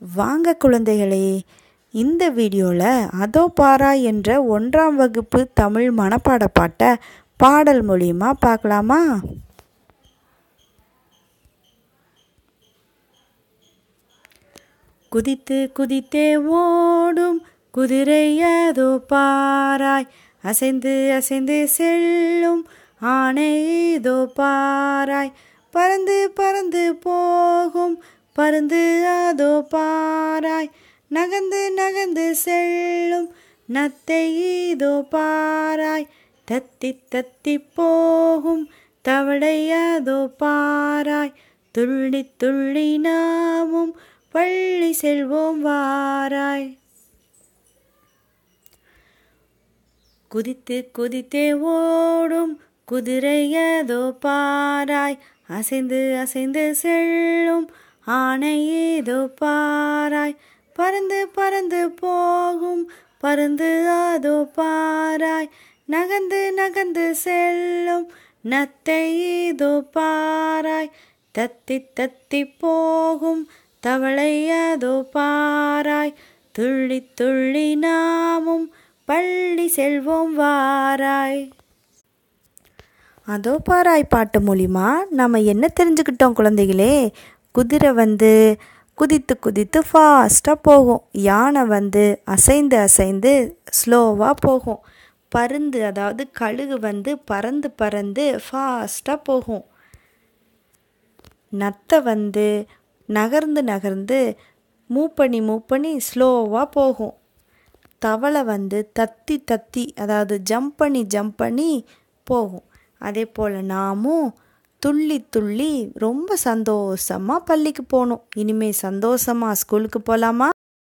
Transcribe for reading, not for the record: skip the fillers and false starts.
வாங்க குழந்தைகளே, இந்த வீடியோவில் அதோ பாராய் என்ற 1ஆம் வகுப்பு தமிழ் மனப்பாட பாட்டை பாடல் மூலியமா பார்க்கலாமா? குதித்து குதித்தே ஓடும் குதிரை அதோ பாராய், அசைந்து அசைந்து செல்லும் ஆனை இதோ பாராய், பறந்து பறந்து போகும் பருந்து அதோ பாராய், நகர்ந்து நகர்ந்து செல்லும் நத்தை இதோ பாராய், தத்தி தத்தி போகும் தவளை அதோ பாராய், துள்ளி துள்ளி நாமும் பள்ளி செல்வோம் வாராய். குதித்து குதித்தே ஓடும் குதிரை அதோ பாராய், அசைந்து அசைந்து செல்லும் ஆனை இதோ பாராய், பறந்து பறந்து போகும் பருந்து அதோ பாராய், நகர்ந்து நகர்ந்து செல்லும் நத்தை இதோ பாராய், தத்தி தத்தி போகும் தவளை அதோ பாராய், துள்ளி துள்ளி நாமும் பள்ளி செல்வோம் வாராய். அதோ பாராய் பாட்டு மூலிமா நம்ம என்ன தெரிஞ்சுக்கிட்டோம் குழந்தைகளே? குதிரை குதித்து குதித்து ஃபாஸ்ட்டாக போகும், யானை அசைந்து அசைந்து ஸ்லோவாக போகும், பருந்து அதாவது கழுகு பறந்து பறந்து ஃபாஸ்ட்டாக போகும், நத்தை நகர்ந்து நகர்ந்து மூவ் பண்ணி ஸ்லோவாக போகும், தவளை தத்தி தத்தி அதாவது ஜம்ப் பண்ணி போகும். அதே போல் நாமும் துள்ளி துள்ளி ரொம்ப சந்தோஷமாக பள்ளிக்கு போகணும். இனிமேல் சந்தோஷமாக ஸ்கூலுக்கு போகலாமா?